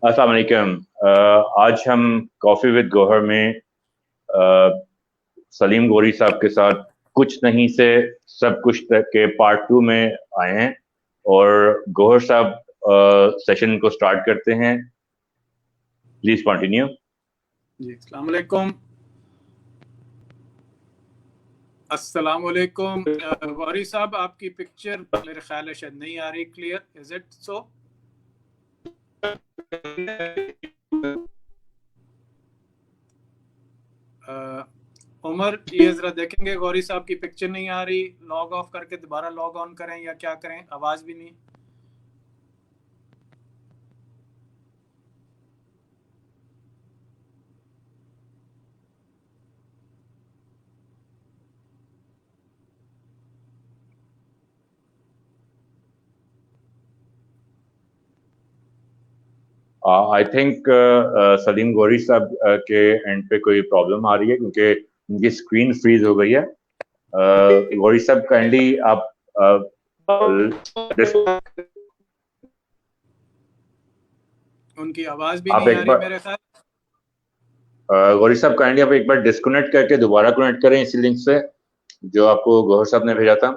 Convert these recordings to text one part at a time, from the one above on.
अस्सलाम वालेकुम। आज हम कॉफ़ी विद गौहर में सलीम गौरी साहब के साथ कुछ नहीं से सब कुछ तक के पार्ट 2 में आए हैं और गौहर साहब सेशन को स्टार्ट करते हैं। Please continue. जी अस्सलाम वालेकुम। अस्सलाम वालेकुम। गौरी साहब, आपकी पिक्चर मेरे ख्याल है शायद नहीं आ रही clear. Is it so? Umar, ये जरा देखेंगे, गौरी साहब की पिक्चर नहीं आ रही। लॉग ऑफ करके दोबारा लॉग ऑन करें या क्या करें? आवाज भी नहीं। आई थिंक सलीम गौरी साहब के एंड पे कोई प्रॉब्लम आ रही है क्योंकि उनकी स्क्रीन फ्रीज हो गई है। गौरी साहब काइंडली आप उनकी आवाज भी नहीं आ रही मेरे ख्याल। गौरी साहब काइंडली आप एक बार डिस्कनेक्ट करके दोबारा कनेक्ट करें इसी लिंक से जो आपको गौहर साहब ने भेजा था।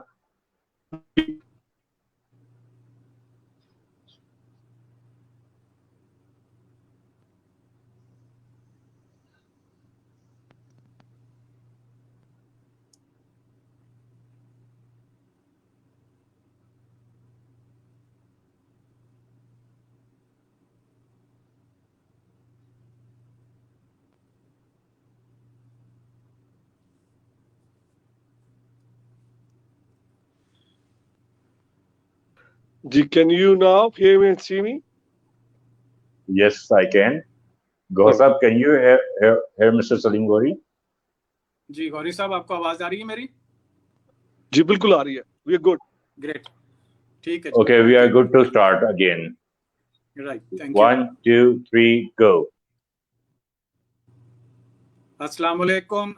Can you now hear me and see me? Yes, I can. Gohar साहब, can you hear Mr. Salim Ghauri? जी गौरी साहब, आपको आवाज आ रही है मेरी? जी बिल्कुल आ रही है। We are good. Great. ठीक है। Okay, we are good to start again. Right. Thank you. 1, 2, 3, go. अस्सलाम वालेकुम।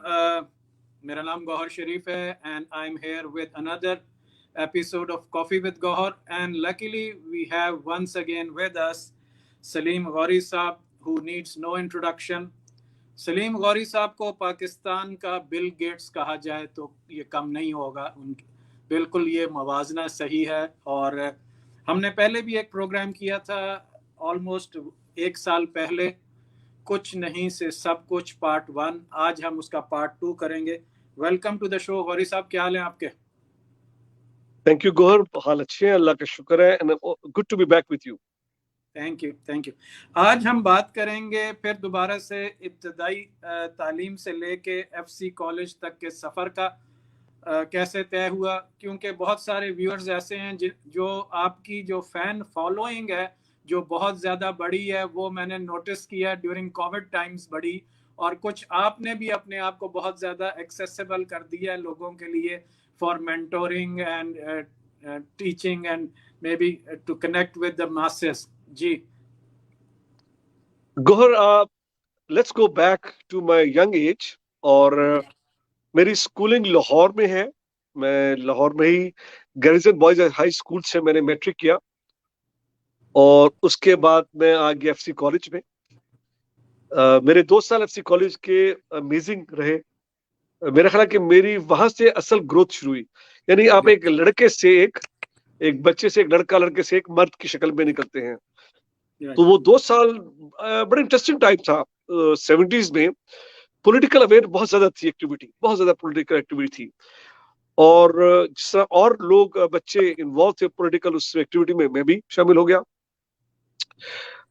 मेरा नाम गौहर शरीफ है and I'm here with another episode of Coffee with Gohar, and luckily we have once again with us Salim Ghauri Sahab, who needs no introduction. Salim Gauri साहब को पाकिस्तान का Bill Gates कहा जाए तो ये कम नहीं होगा। उनकी बिल्कुल ये मवाजना सही है। और हमने पहले भी एक प्रोग्राम किया था ऑलमोस्ट 1 साल पहले, कुछ नहीं से सब कुछ पार्ट 1। आज हम उसका पार्ट 2 करेंगे। Welcome to the show Gauri साहब, क्या हाल है आपके? थैंक यू गौहर, हाल अच्छे हैं, अल्लाह का शुक्र है, and good to be back with you. Thank you, thank you. आज हम बात करेंगे फिर दोबारा से इब्तदाई तालीम से लेके एफसी कॉलेज तक के सफ़र का कैसे तय हुआ, क्योंकि बहुत सारे व्यूअर्स ऐसे हैं जो आपकी जो फ़ैन फॉलोइंग है जो बहुत ज़्यादा बड़ी है, वो मैंने नोटिस किया ड्यूरिंग कोविड टाइम्स बड़ी, और कुछ आपने भी अपने आप को बहुत ज़्यादा एक्सेसिबल कर दिया है लोगों के लिए for mentoring and teaching and maybe to connect with the masses. जी Gauhar, let's go back to my young age. और मेरी स्कूलिंग लाहौर में है। मैं लाहौर में ही गैरिसन बॉयज हाई स्कूल से मैंने मैट्रिक किया और उसके बाद मैं आ गया एफसी कॉलेज में। मेरे 2 साल एफसी कॉलेज के अमेजिंग रहे। मेरा ख्याल है कि मेरी वहां से असल ग्रोथ शुरू हुई। यानी आप एक लड़के से एक बच्चे से एक लड़के से एक मर्द की शक्ल में निकलते हैं। तो वो 2 साल बड़ा इंटरेस्टिंग टाइम था। 70s में पॉलिटिकल अवेयर बहुत ज्यादा थी, एक्टिविटी बहुत ज्यादा पॉलिटिकल एक्टिविटी थी, और जिस तरह और लोग बच्चे इन्वॉल्व थे पॉलिटिकल उस एक्टिविटी में, मैं भी शामिल हो गया।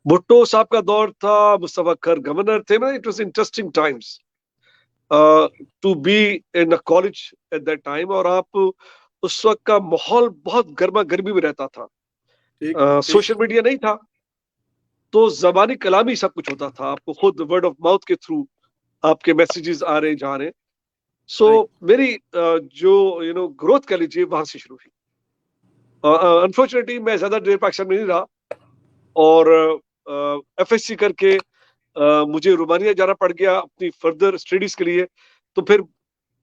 भुट्टो साहब का दौर था, मुस्तफा कर गवर्नर थे। It was interesting times to be in a college at that time. और आप उस वक्त का माहौल बहुत गर्मा गर्मी में रहता था। सोशल मीडिया नहीं था, तो जबानी कलामी सब कुछ होता था। आपको खुद वर्ड ऑफ माउथ के थ्रू आपके मैसेजेस आ रहे जा रहे। सो मेरी जो ग्रोथ कह लीजिए वहां से शुरू हुई। अनफॉर्चुनेटली मैं ज्यादा देर पाकिस्तान में नहीं रहा और एफएससी करके मुझे रोमानिया जाना पड़ गया अपनी फर्दर स्टडीज के लिए। तो फिर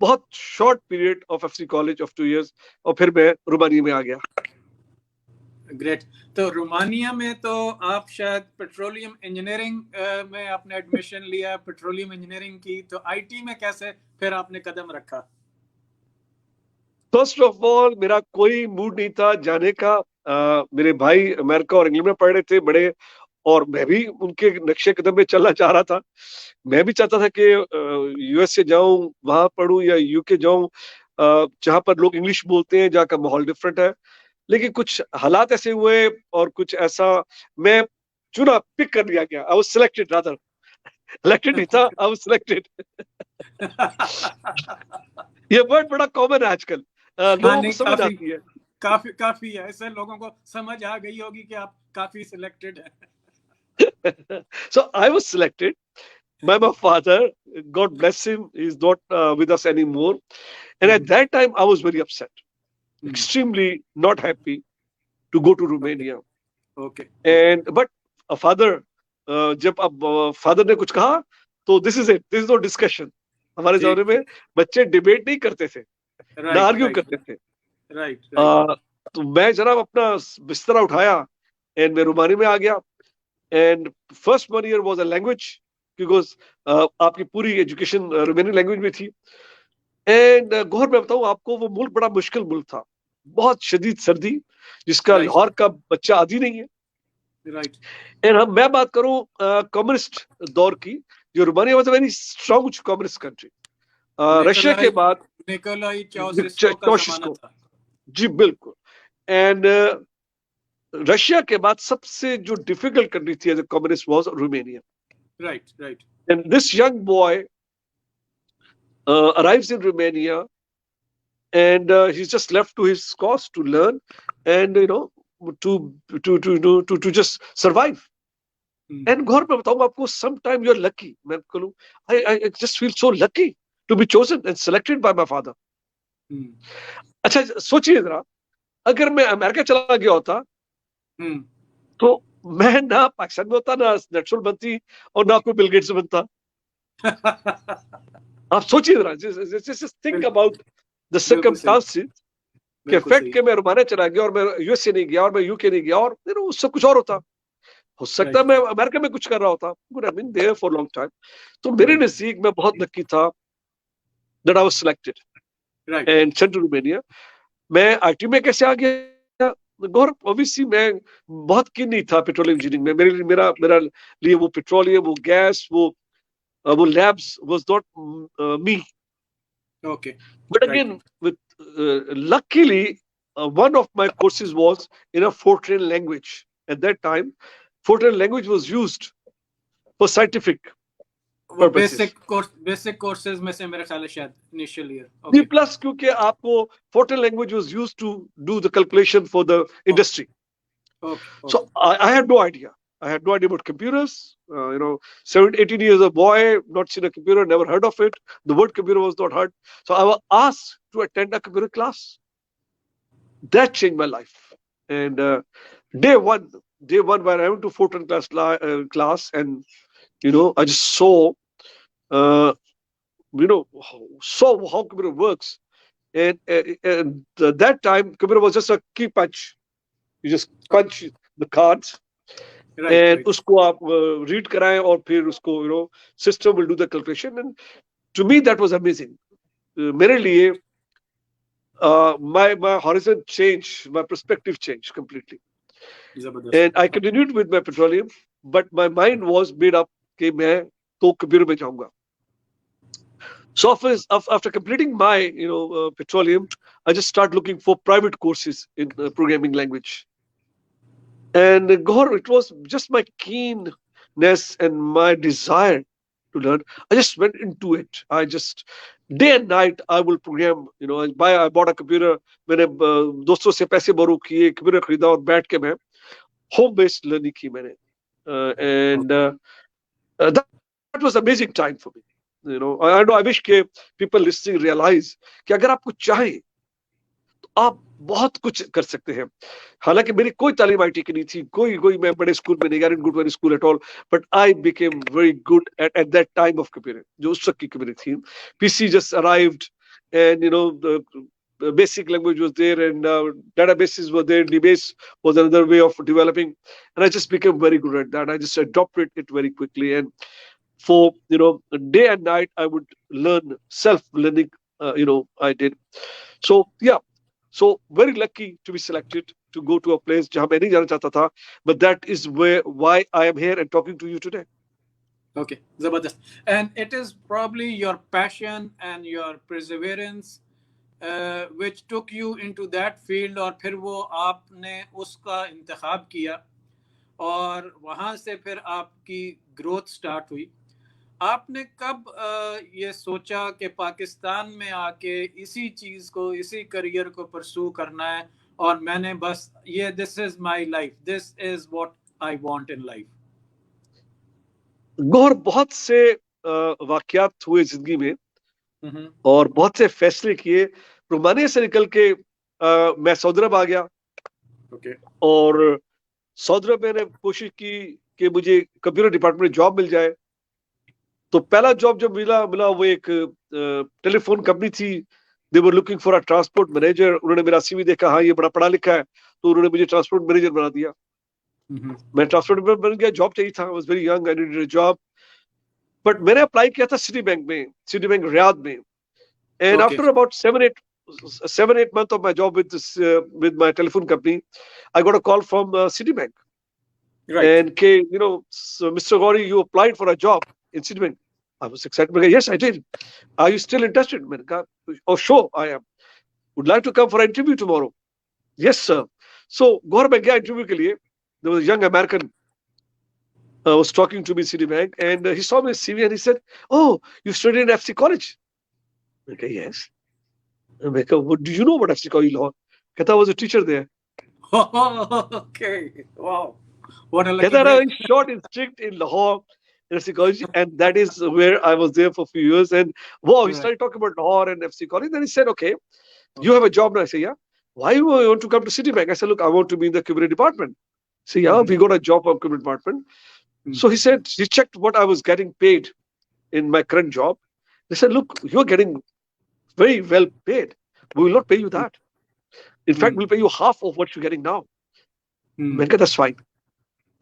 बहुत short period of FC college of 2 years और फिर मैं रोमानिया में आ गया। ग्रेट। तो रोमानिया में तो आप शायद पेट्रोलियम इंजीनियरिंग में आपने एडमिशन लिया, पेट्रोलियम इंजीनियरिंग की, तो आईटी में कैसे फिर आपने कदम रखा? फर्स्ट ऑफ ऑल मेरा कोई मूड नहीं था जाने का। मेरे भाई अमेरिका और इंग्लैंड में पढ़ रहे थे बड़े, और मैं भी उनके नक्शे कदम में चलना चाह रहा था। मैं भी चाहता था कि यूएसए जाऊं, वहां पढ़ूं, या यूके जाऊं जहां पर लोग इंग्लिश बोलते हैं, जहाँ का माहौल डिफरेंट है। लेकिन कुछ हालात ऐसे हुए और कुछ ऐसा, मैं चुना, पिक कर लिया गया। I was selected, rather elected नहीं था, आई वाज सिलेक्टेड। ये वर्ड बड़ा कॉमन है आजकल, लोगों को समझ आती है। काफी है, ऐसे लोगों को समझ आ गई होगी कि आप काफी सिलेक्टेड हैं। So I was selected by my father. God bless him. He's not with us anymore. And at that time, I was very upset, extremely not happy to go to Romania. Okay. And but a father, जब अब father ने कुछ कहा, तो this is it. This is no discussion. हमारे ज़माने में बच्चे डिबेट नहीं करते थे, ना आर्ग्यू करते थे। तो मैं जनाब अपना बिस्तरा उठाया एंड मैं रोमानी में आ गया। And first 1 year was a language, because आपकी पूरी एजुकेशन रोमानी लैंग्वेज में थी। एंड गौहर मैं बताऊं आपको, वो मुल्क बड़ा मुश्किल मुल्क था, बहुत शदीद सर्दी, जिसका लाहौर का बच्चा आदी नहीं है। एंड मैं बात करूं कम्युनिस्ट दौर की, जो Romania was a very strong communist country. Russia के बाद चाउशेस्को, जी बिल्कुल। एंड रशिया के बाद सबसे जो डिफिकल्ट कंट्री थी as a communist was Romania. Right. And this young boy arrives in Romania, and he's just left to his cause to learn, and to just survive. And घर पे बताऊं आपको, sometime you're lucky. मैं कहूँ, I just feel so lucky to be chosen and selected by my father. अच्छा सोचिए जरा, अगर मैं अमेरिका चला गया होता तो मैं ना पाकिस्तान में होता, ना नेचुरल बनती, और ना कोई बिल गेट्स बनता। आप सोचिए जरा, just think about the circumstances के फैक्ट के मैं रोमानिया चला गया और मैं यूएसए नहीं गया और मैं यूके नहीं गया, और उससे कुछ और होता। हो सकता है मैं अमेरिका में कुछ कर रहा होता, would have been there for a long time. तो मेरे नजदीक मैं बहुत लकी था that I was selected and sent to Romania. मैं आईटी में कैसे आ गया? गौर ऑब्वियसली मैं बहुत कीन नहीं था पेट्रोलियम इंजीनियरिंग में। मेरा लिए वो पेट्रोलियम, वो गैस, वो labs was not me. Okay. But again, with luckily, one of my courses was in a Fortran language. At that time, Fortran language was used for scientific purposes. Basic courses में से मेरा ख्याल है शायद initial year. Okay. Plus, क्योंकि आपको Fortran language was used to do the calculation for the industry. Okay. So I had no idea. I had no idea about computers. 17, 18 years a boy, not seen a computer, never heard of it. The word computer was not heard. So I was asked to attend a computer class. That changed my life. And day one, when I went to Fortran class, and I just saw, saw how computer works. And that time, computer was just a key punch. You just punch the cards. And उसको आप read कराएं और फिर उसको system will do the calculation. And to me that was amazing. मेरे लिए my horizon changed, my perspective changed completely. And I continued with my petroleum, but my mind was made up कि मैं तो computer में जाऊंगा. So after completing my petroleum, I just started looking for private courses in programming language. And Gohar, it was just my keenness and my desire to learn. I just went into it. I just, day and night, I will program. I bought a computer. मैंने दोस्तों से पैसे borrow किए, computer खरीदा और बैठ के मैं home-based learning की मैंने. And that was amazing time for me. I wish कि people listening realize कि अगर आप कुछ चाहें तो आप बहुत कुछ कर सकते हैं। हालांकि मेरी कोई तालीम आईटी की नहीं थी, कोई मैं बड़े स्कूल में नहीं गया, good very school at all, but I became very good at that time of computer, जो उस वक्त की computer थी। PC just arrived, and basic language was there, and databases were there. DBase was another way of developing, and I just became very good at that. I just adopted it very quickly, and for day and night I would learn, self-learning. I did. So yeah, so very lucky to be selected to go to a place जहाँ मैं नहीं जाना चाहता था, but that is why I am here and talking to you today. Okay, Zabardast. And it is probably your passion and your perseverance which took you into that field, और फिर वो आपने उसका इंतखाब किया और वहाँ से फिर आपकी ग्रोथ स्टार्ट हुई. आपने कब ये सोचा कि पाकिस्तान में आके इसी चीज़ को, इसी करियर को परसू करना है और मैंने बस ये this is my life, this is what I want in life? गौर, बहुत से वाकयात हुए जिंदगी में और बहुत से फैसले किए. रोमानिया से निकल के मैं सऊदी अरब आ गया. और सऊदी अरब मैंने कोशिश की कि मुझे कंप्यूटर डिपार्टमेंट में जॉब मिल जाए. तो पहला जॉब जब मिला वो एक टेलीफोन कंपनी थी. They were looking for a transport manager. उन्होंने मेरा सीवी देखा, हाँ ये बड़ा पढ़ा लिखा है, तो उन्होंने मुझे ट्रांसपोर्ट मैनेजर बना दिया. मैं ट्रांसपोर्ट मैनेजर बन गया. जॉब चाहिए था, I was very young, I needed a job. But मैंने अप्लाई किया था सिटी बैंक में, सिटी बैंक रियाद में. And after about 7-8 months of my job with my telephone company, I got a call from Citibank. Right. And so Mr. Ghauri, you applied for a job in Citibank. I was excited. Yes, I did. Are you still interested? Oh, sure, I am. Would like to come for an interview tomorrow. Yes, sir. So Gohar mein gaya interview ke liye. There was a young American was talking to me in Citibank, and he saw my CV and he said, "Oh, you studied in FC College?" Okay, yes. What do you know about FC College Lahore? I was a teacher there. Okay, wow. What a lucky I short and strict in Lahore, FC College, and that is where I was there for a few years. And wow, he started talking about Lahore and FC College. Then he said, "Okay, you have a job now." I say, "Yeah." "Why you want to come to Citibank?" I said, "Look, I want to be in the community department." So yeah, we got a job for community department. So he said, he checked what I was getting paid in my current job. They said, "Look, you're getting very well paid. We will not pay you that. In fact, we'll pay you half of what you're getting now." That's fine.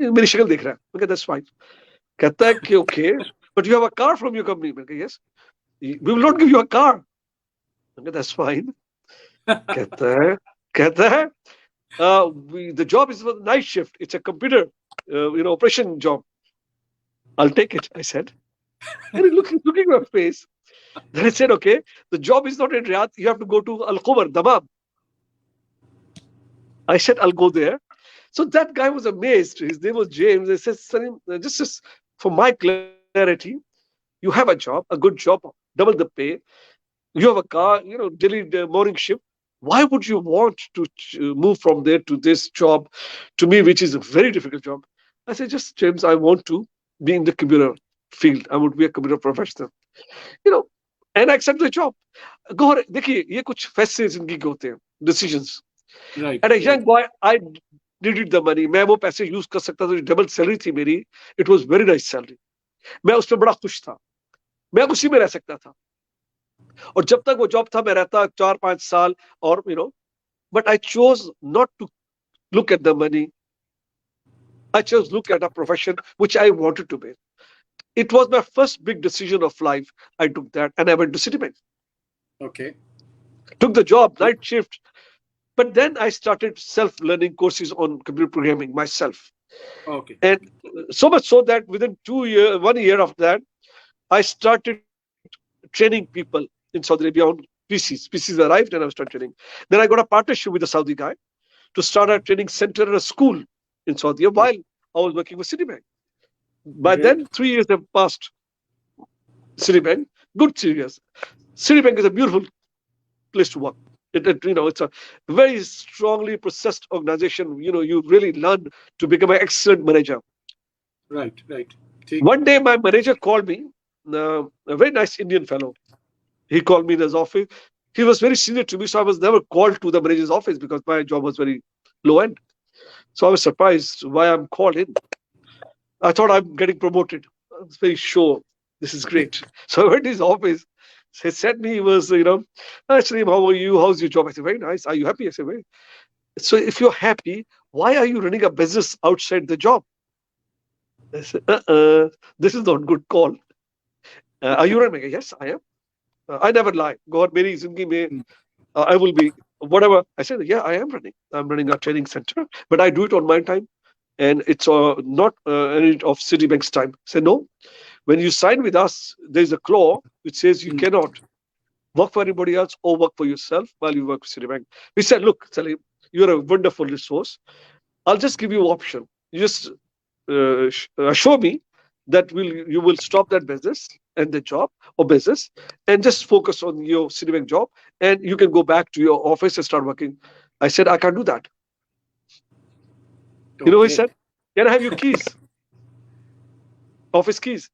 मेरी शक्ल देख रहा है. That's fine. कहता है कि okay, but you have a car from your company. Yes. We will not give you a car. That's fine. कहता है the job is for the night shift. It's a computer operation job. I'll take it, I said. And he looking at my face. Then I said, "Okay, the job is not in Riyadh. You have to go to Al-Khumar, Dammam." I said, "I'll go there." So that guy was amazed. His name was James. I said, "Salim, just for my clarity, you have a job, a good job, double the pay. You have a car, daily morning shift. Why would you want to move from there to this job, to me, which is a very difficult job?" I said, "Just James, I want to be in the computer field. I would be a computer professional, and I accept the job." गौर देखिए, ये कुछ फैसले जिंदगी के होते हैं, decisions. Right. And a young boy, I needed the money. मैं वो पैसे यूज कर सकता था. डबल सैलरी थी मेरी. It was very nice salary. मैं उसमें बड़ा खुश था. मैं उसी में रह सकता था. और जब तक वो जॉब था मैं रहता 4-5 साल. और but I chose not to look at the money. I chose look at a profession which I wanted to be. It was my first big decision of life. I took that and I went to Citibank. Okay. Took the job, night shift. But then I started self-learning courses on computer programming myself. Okay. And so much so that within 1 year after that, I started training people in Saudi Arabia on PCs. PCs arrived and I started training. Then I got a partnership with a Saudi guy to start a training center and a school in Saudi Arabia while I was working with Citibank. By then, 3 years have passed. Citibank, good 3 years. Citibank is a beautiful place to work. It's a very strongly processed organization. You really learn to become an excellent manager. Right. One day, my manager called me, a very nice Indian fellow. He called me in his office. He was very senior to me, so I was never called to the manager's office because my job was very low end. So I was surprised why I'm called in. I thought I'm getting promoted. I was very sure this is great. So I went to his office. He said me, he was, "Hi, Salim, how are you? How's your job?" I said, "Very nice. Are you happy?" I said, "Very." So if you're happy, why are you running a business outside the job? I said, this is not good call. Are you running? Yes, I am. I never lie. God, meri zindagi mein, I will be whatever. I said, yeah, I am running. I'm running a training center, but I do it on my time, and it's not any of Citibank's time. I said, no. When you sign with us, there's a clause which says you cannot work for anybody else or work for yourself while you work with Citibank. We said, look, Salim, you're a wonderful resource. I'll just give you an option. You just assure me that you will stop that business and the job or business and just focus on your Citibank job, and you can go back to your office and start working. I said, I can't do that. You know what he said? Can I have your keys? Office keys.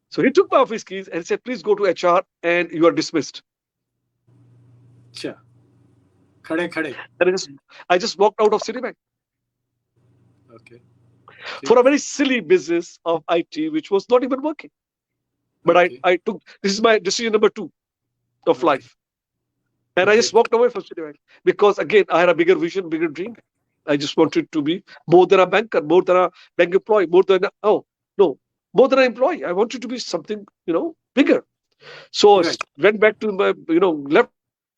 So he took my office keys and said, please go to HR and you are dismissed. Khade, khade. And I just walked out of Citibank. Okay. For a very silly business of IT, which was not even working. But I took, this is my decision number 2 of life. And I just walked away from Citibank because, again, I had a bigger vision, bigger dream. I just wanted to be more than a banker, more than a bank employee, more than more than an employee. I wanted to be something, bigger. So I went back to my, left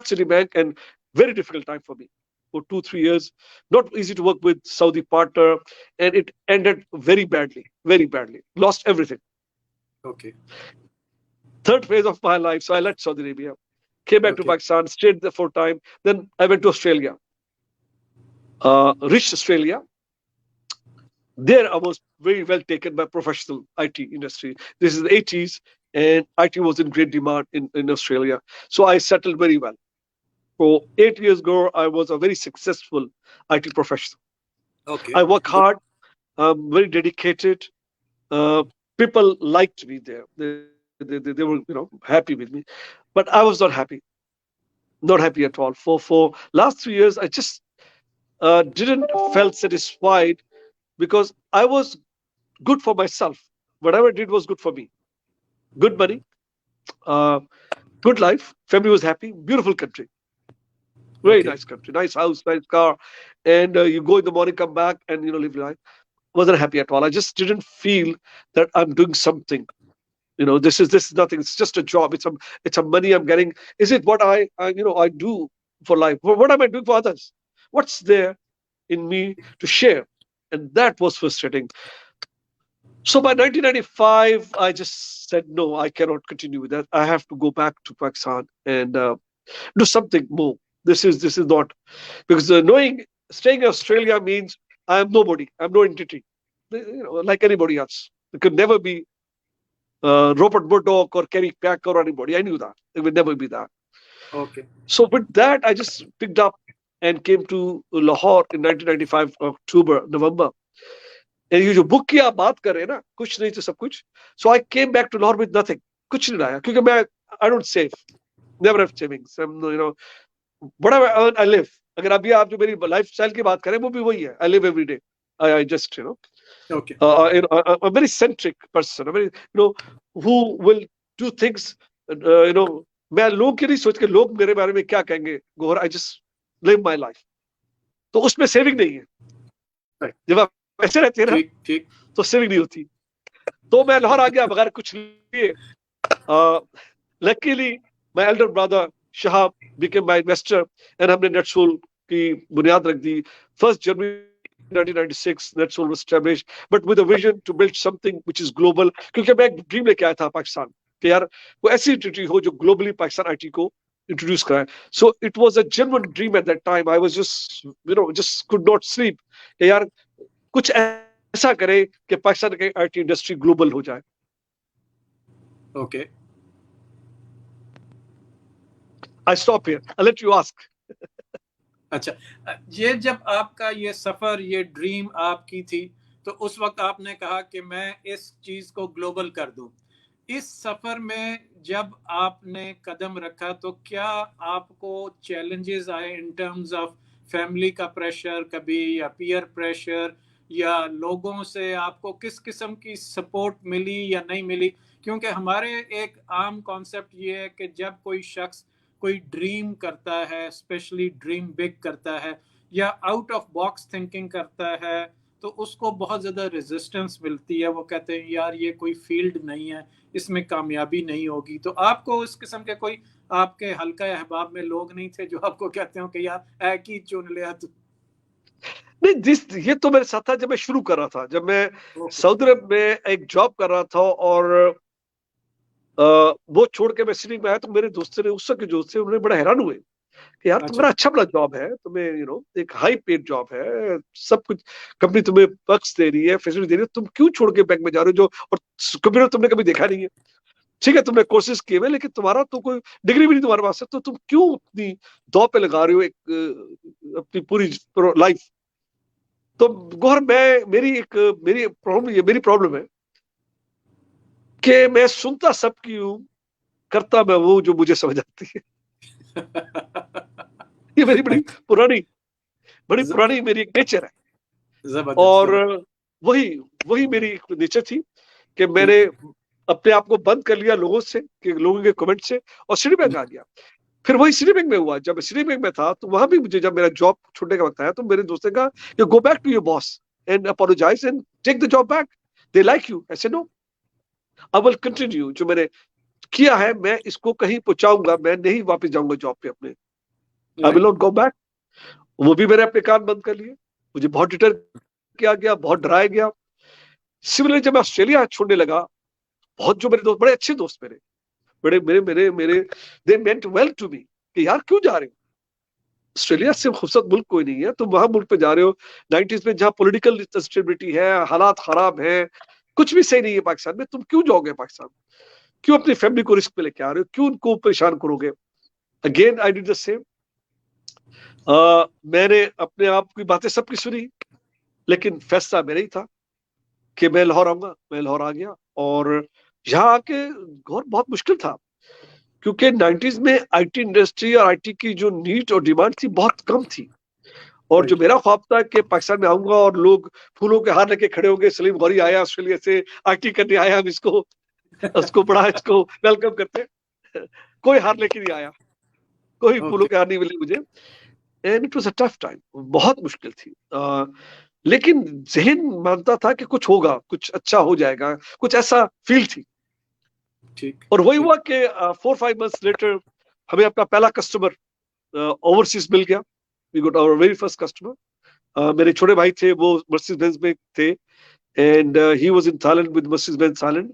Citibank, and very difficult time for me for 2-3 years. Not easy to work with Saudi partner, and it ended very badly, very badly. Lost everything. Okay. Third phase of my life, so I left Saudi Arabia, came back to Pakistan, stayed there for a time. Then I went to Australia, reached Australia. There I was very well taken by professional IT industry. This is the 80s, and IT was in great demand in Australia. So I settled very well. For 8 years ago, I was a very successful IT professional. Okay. I work hard. I'm very dedicated. People liked me there. They were, happy with me. But I was not happy. Not happy at all. For last 3 years, I just didn't felt satisfied because I was good for myself. Whatever I did was good for me. Good money, good life. Family was happy. Beautiful country. Very nice country. Nice house, nice car. And you go in the morning, come back, and, live life. Wasn't happy at all. I just didn't feel that I'm doing something. This is nothing. It's just a job. It's a money I'm getting. Is it what I do for life? What am I doing for others? What's there in me to share? And that was frustrating. So by 1995, I just said, no, I cannot continue with that. I have to go back to Pakistan and do something more. This is not, because staying in Australia means I am nobody. I'm no entity, like anybody else. It could never be Rupert Murdoch or Kerry Packer or anybody. I knew that. It would never be that. Okay. So with that, I just picked up and came to Lahore in 1995, October, November. And you जो book की आप बात कर रहे हैं ना, कुछ नहीं तो सब कुछ. So I came back to Lahore with nothing. कुछ नहीं लाया, क्योंकि I don't save. Never have savings. Whatever I earn, I live. अगर अभी आप जो मेरी lifestyle की बात करें, वो भी वही है. I live every day. I just, Okay. a very centric person. A very, who will do things, मैं लोग की नहीं सोच के लोग मेरे बारे में क्या कहेंगे. Gohar, I just live my life. तो उसमें saving नहीं है. जब आप ऐसे रहते हैं ना, तो सेविंग नहीं होती. तो मैं लाहौर आ गया बगैर कुछ लिए. Luckily, my elder brother Shahab became my investor, and हमने नेटसोल की बुनियाद रख दी. 1st January 1996, NetSol was established, but with a vision to build something which is global. क्योंकि मैं एक ड्रीम लेके आया था पाकिस्तान कि यार वो ऐसी एंटिटी हो जो ग्लोबली पाकिस्तान आईटी को introduce कराए. So it was a genuine dream at that time. I was just could not sleep. कि यार कुछ ऐसा करे कि पाकिस्तान की आईटी इंडस्ट्री ग्लोबल हो जाए. Okay. I stop here. I'll let you ask. अच्छा, ये जब आपका ये सफर, ये ड्रीम आपकी थी, तो उस वक्त आपने कहा कि मैं इस चीज को ग्लोबल कर दूं. इस सफर में जब आपने कदम रखा तो क्या आपको चैलेंजेस आए इन टर्म्स ऑफ फैमिली का प्रेशर कभी, या पीयर प्रेशर, या लोगों से आपको किस किस्म की सपोर्ट मिली या नहीं मिली? क्योंकि हमारे एक आम कॉन्सेप्ट ये है कि जब कोई शख्स कोई ड्रीम करता है, स्पेशली ड्रीम बिग करता है या आउट ऑफ बॉक्स थिंकिंग करता है, तो उसको बहुत ज़्यादा रेजिस्टेंस मिलती है। वो कहते हैं यार ये कोई फील्ड नहीं है, इसमें कामयाबी नहीं होगी। तो आपको इस किस्म के कोई आपके हल्का अहबाब में लोग नहीं थे जो आपको कहते हो कि यार एक ही चुन लिया तू? नहीं, ये तो मेरे साथ था जब मैं शुरू कर रहा था, जब मैं ओके, सऊदी अरब में एक जॉब कर रहा था और वो छोड़ के मैं सिटी में आया, तो मेरे दोस्तों ने, उस वक्त के दोस्त थे, उन्होंने बड़ा हैरान हुए कि यार अच्छा, तुम्हारा अच्छा बड़ा जॉब है, तुम्हें एक हाई पेड जॉब है, सब कुछ कंपनी तुम्हें पर्क्स दे रही है, फैसिलिटी दे रही है, तुम क्यों छोड़ के बैंक में जा रहे हो जो, और कंप्यूटर तुमने कभी देखा नहीं है। ठीक है, तुमने कोर्सेज किए हुए, लेकिन तुम्हारा तो कोई डिग्री भी नहीं तुम्हारे पास है, तो तुम क्यों अपनी दौ पे लगा रहे हो एक अपनी पूरी लाइफ। तो गौर, मेरी प्रॉब्लम है कि मैं सुनता सबकी हूं, करता मैं वो जो मुझे समझ आती है। ये मेरी बड़ी पुरानी मेरी एक नेचर है। जबरदस्त और जबरदस्त। वही वही मेरी एक नेचर थी कि मैंने ठीक, अपने आप को बंद कर लिया लोगों से, कि लोगों के कमेंट से, और सिटी बैंक आ गया। फिर वही सिटी बैंक में हुआ, जब सिटी बैंक में था तो वहां भी मुझे, जब मेरा जॉब छूटने का वक्त आया, तो मेरे दोस्त ने कहा कि go back to your boss and apologise and take the job back, they like you. ऐसे नो, आई विल कंटिन्यू। जो मैंने किया है मैं इसको कहीं पहुंचाऊंगा, मैं नहीं वापस जाऊंगा जॉब पे अपने। I will write, not go back. वो भी मैंने अपने कान बंद कर लिए। मुझे बहुत डिटर किया गया, बहुत डराया गया। सिमिलरली जब मैं ऑस्ट्रेलिया छोड़ने लगा, बहुत जो मेरे दोस्त, बड़े अच्छे दोस्त मेरे, बड़े मेरे मेरे मेरे दे मेंट वेल टू मी, कि यार क्यों जा रहे हो, ऑस्ट्रेलिया से खूबसूरत मुल्क कोई नहीं है, तुम वहां मुल्क पे जा रहे हो 90s में, जहां पॉलिटिकल इंस्टेबिलिटी है, हालात खराब है, कुछ भी सही नहीं है पाकिस्तान में, तुम क्यों जाओगे पाकिस्तान, क्यों अपनी फैमिली को रिस्क पे लेके आ रहे हो, क्यों उनको परेशान करोगे। Again I did the same. मैंने अपने आप की बातें सबकी सुनी, लेकिन फैसला मेरा ही था कि मैं लाहौर आऊंगा। मैं लाहौर आ गया, और यहाँ आके और बहुत मुश्किल था, क्योंकि 90s में आईटी इंडस्ट्री और आईटी की जो नीड और डिमांड थी बहुत कम थी। और जो राइट, मेरा ख्वाब था कि पाकिस्तान में आऊंगा और लोग फूलों के हार लेके खड़े होंगे, सलीम गौरी आया ऑस्ट्रेलिया से, आईटी करने आया, हम इसको उसको बड़ा इसको वेलकम करते हैं। कोई हार लेके नहीं आया, कोई फूलों ओके, के हार नहीं मिले मुझे। And it was a tough time, बहुत मुश्किल थी। लेकिन जहन मानता था कि कुछ होगा, कुछ अच्छा हो जाएगा, कुछ ऐसा फील थी। ठीक, और वही ठीक, हुआ कि 4-5 months लेटर हमें अपना पहला कस्टमर ओवरसीज मिल गया। We got our very first customer. मेरे छोटे भाई थे, वो मर्सिडीज बेंज में थे, and he was in Thailand with Mercedes Benz Thailand,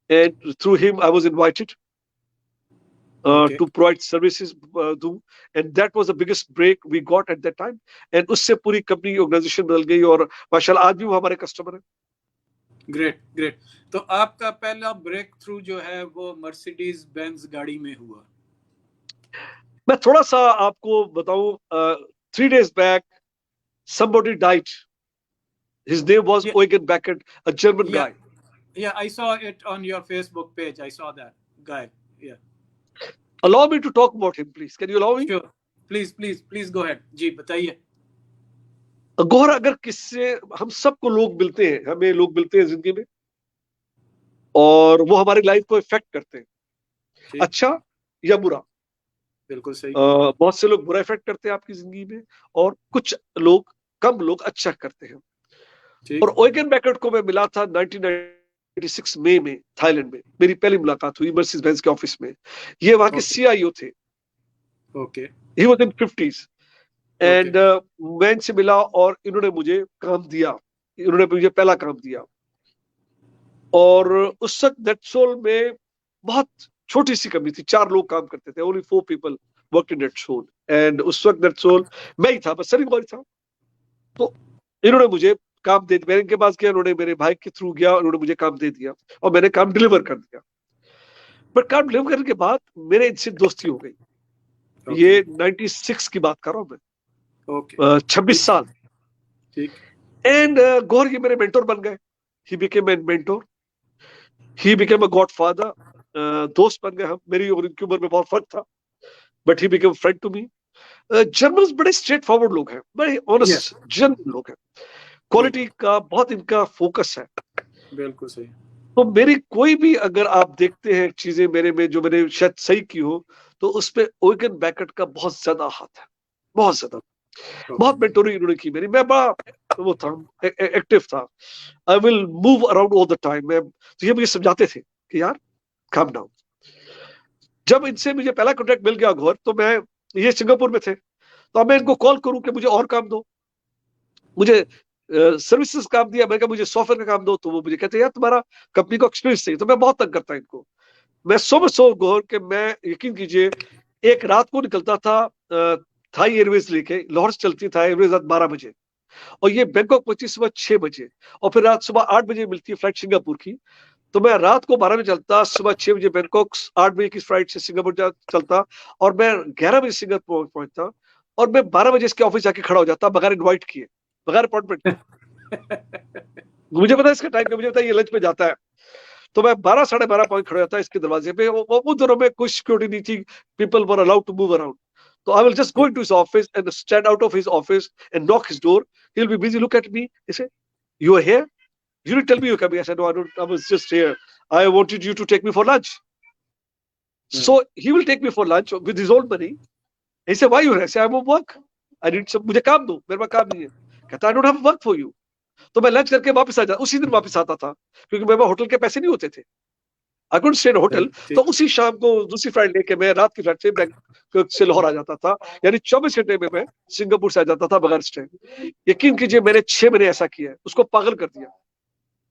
and through him I was invited okay, to provide services do, and that was the biggest break we got at that time, and उससे पूरी company organisation बदल गई, और माशाल्लाह आज भी वो हमारे कस्टमर है। Great, great. तो आपका पहला ब्रेक थ्रू जो है वो मर्सिडीज बेंज गाड़ी में हुआ? मैं थोड़ा सा आपको बताऊं, 3 days back somebody died. His name was Yeah, Eugen Beckett, a German yeah, guy. yeah. I saw it on your Facebook page. I saw that guy. Yeah. Allow me to talk about him, please. Can you allow me? Sure. Please, please, please go ahead. जी बताइए। गौहर, अगर किससे हम सबको लोग मिलते हैं, हमें लोग मिलते हैं जिंदगी में, और वो हमारी लाइफ को इफेक्ट करते हैं, ठीक, अच्छा या बुरा। बिल्कुल सही। बहुत से लोग बुरा इफेक्ट करते हैं आपकी जिंदगी में, और कुछ लोग, कम लोग अच्छा करते हैं। और ठीक, ओइगन बैकर्ट को मैं मिला था 1996 मई में, थाईलैंड में मेरी पहली मुलाकात हुई मर्सिडीज बेंज के ऑफिस में। ये वहां के ओके, सीआईओ थे। Okay, he was in 50s, okay, and मैं इनसे मिला और इन्होंने मुझे काम दिया, इन्होंने मुझे पहला काम दिया। और उस वक्त नेटसोल में बहुत छोटी सी कंपनी थी, 4 लोग काम करते थे, only 4 people worked in NetSol, and उस वक्त नेटसोल मैं ही था, बस सलीम गौरी था। तो इन्होंने मुझे काम दे, मैंने इनके पास गया, उन्होंने मेरे भाई के थ्रू गया, उन्होंने मुझे काम दे दिया, और मैंने काम डिलीवर कर दिया। बट काम डिलीवर करने के बाद मेरे इनसे दोस्ती हो गई। ओके, ये 96 की बात कर रहा हूं मैं, ओके, 26 साल। ठीक, एंड गौर, ये मेरे मेंटोर बन गए। He became an mentor, he became a God father. दोस्त बन गए हम, मेरी और इनकी उम्र में बहुत फर्क था, but he became friend to me. Germans बड़े स्ट्रेट फॉरवर्ड लोग हैं, बड़े या, ऑनेस्ट जनरल लोग हैं। क्वालिटी का बहुत इनका फोकस है। बिल्कुल सही। तो मेरी कोई भी अगर आप देखते हैं चीजें मेरे में जो मैंने शायद सही की हो, तो उसपे ओइगन बैकेट का बहुत ज्यादा हाथ है, बहुत ज्यादा। बहुत मेंटोरिंग इन्होंने की मेरी। मैं बड़ा वो था, एक्टिव था। I will move around all the time. मैं तो ये मुझे समझाते थे कि यार काम डाउन। जब इनसे मुझे पहला कॉन्ट्रैक्ट मिल गया घोर, तो मैं, ये सिंगापुर में थे, तो अब मैं इनको कॉल करूं कि मुझे और काम दो, मुझे सर्विसेज काम दिया, मैं कहा मुझे सॉफ्टवेयर का काम दो, तो वो मुझे कहते हैं यार तुम्हारा कंपनी को एक्सपीरियंस चाहिए। तो मैं बहुत तंग करता इनको। मैं सौ घोर के, मैं यकीन कीजिए एक रात को निकलता था थाई एयरवेज लेके, लाहौर से चलती था एयरवेज रात 12 बजे, और ये बैंकॉक पहुंची सुबह 6 बजे, और फिर रात सुबह 8 बजे मिलती है फ्लाइट सिंगापुर की। तो मैं रात को 12 बजे चलता, सुबह 6 बजे बैंकॉक, 8 बजे की फ्लाइट से सिंगापुर चलता, और मैं 11 बजे सिंगापुर पहुंचता, और मैं 12 बजे इसके ऑफिस जाके खड़ा हो जाता बगैर इन्वाइट किए, बगैर अपॉइंटमेंट के। मुझे पता है इसका टाइम, मुझे पता है ये लंच पे जाता है। तो मैं 12 साढ़े 12 पॉइंट खड़ा होता इसके दरवाजे पे। उन दिनों में कोई सिक्योरिटी नहीं थी, people were allowed to move around. So I will just go into his office and stand out of his office and knock his door. He'll be busy. Look at me. He say, "You are here? You didn't tell me you're coming." I said, "No, I don't. I was just here. I wanted you to take me for lunch." So he will take me for lunch with his own money. He said, "Why you here?" I say, "I'm on work. I need some. मुझे काम दो, मेरे पास काम नहीं है." कहता, "I don't have work for you." तो मैं लंच करके वापस आ जाता, उसी दिन वापस आता था, क्योंकि मेरे पास होटल के पैसे नहीं होते थे। I couldn't stay in hotel. तो उसी शाम को दूसरी फ्लाइट लेके मैं रात की फ्लाइट से बैंकॉक से लाहौर आ जाता था। यानी 24 घंटे में मैं सिंगापुर से आ जाता था बगैर स्टे। यकीन कीजिए मैंने 6 महीने ऐसा किया है, उसको पागल कर दिया।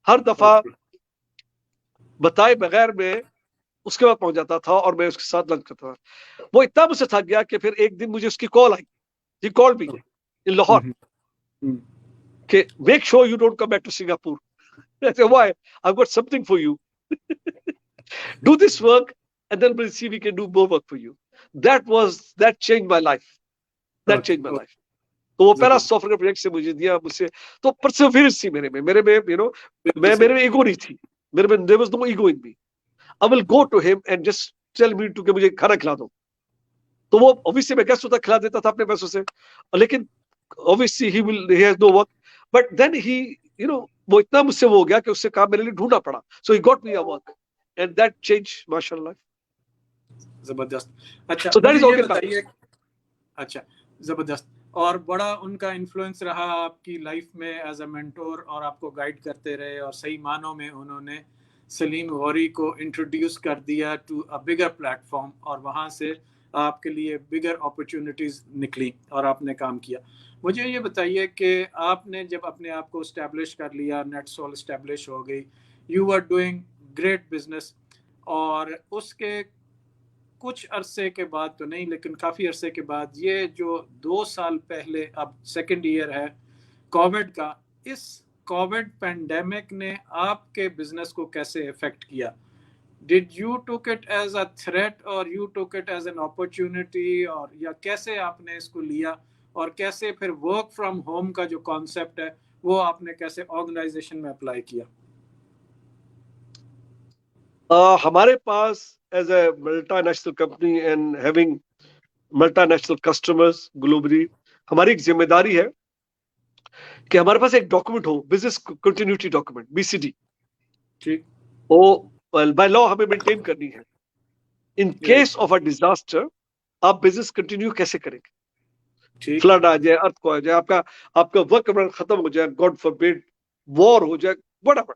हर दफा बताए बगैर मैं उसके बाद पहुंच जाता था, और मैं उसके साथ लंच करता था। वो इतना मुझसे थक गया कि फिर एक दिन मुझे उसकी कॉल आई। He called me in Lahore कि make sure you don't come back to Singapore. I said, why? I've got something for you. Do this work, and then we'll see if we can do more work for you. That changed my life. That changed my life. तो वो पहला software project से मुझे दिया मुझसे। तो Perseverance थी मेरे में मेरे में ईगो नहीं थी, मेरे में there was no ego in me. I will go to him and just tell me to कि मुझे खाना खिला दो। तो वो ऑब्वियसली मैं गेस्ट होता खिला देता था अपने पैसों से, लेकिन obviously he has no work, but then he वो इतना मुझसे वो हो गया कि उससे काम मेरे लिए ढूंढना पड़ा। So he got me a work and that change माशाल्लाह। जबरदस्त। अच्छा, So that is मुझे ये organ बताइए। अच्छा, जबरदस्त। और बड़ा उनका इन्फ्लुएंस रहा आपकी लाइफ में एज अ मेंटोर, और आपको गाइड करते रहे, और सही मानों में उन्होंने सलीम गौरी को इंट्रोड्यूस कर दिया टू अ बिगर प्लेटफॉर्म, और वहाँ से आपके लिए बिगर अपॉर्चुनिटीज़ निकली और आपने काम किया। मुझे ये बताइए कि आपने जब अपने आप को इस्टेब्लिश कर लिया, नेटसोल इस्टेब्लिश हो गई, you are doing great business, और उसके कुछ अरसे के बाद तो नहीं, लेकिन काफ़ी अरसे के बाद, ये जो 2 साल पहले, अब सेकेंड ईयर है कोविड का, इस कोविड पेंडेमिक ने आपके बिजनेस को कैसे इफेक्ट किया? Did you took it as a threat और you took it as an opportunity, और या कैसे आपने इसको लिया, और कैसे फिर वर्क फ्रॉम होम का जो कॉन्सेप्ट है वो आपने कैसे ऑर्गेनाइजेशन में अप्लाई किया? हमारे पास as a multinational company and having multinational customers globally, हमारी एक जिम्मेदारी है कि हमारे पास एक डॉक्यूमेंट हो, बिजनेस कंटिन्यूटी डॉक्यूमेंट, बीसीडी। ठीक। वो बाय लॉ हमें मेंटेन करनी है। In case of a disaster आप बिजनेस कंटिन्यू कैसे करेंगे? फ्लड आ जाए, अर्थ को आ जाए, आपका वर्क खत्म हो जाए, गॉड फॉरबिड वॉर हो जाए, whatever,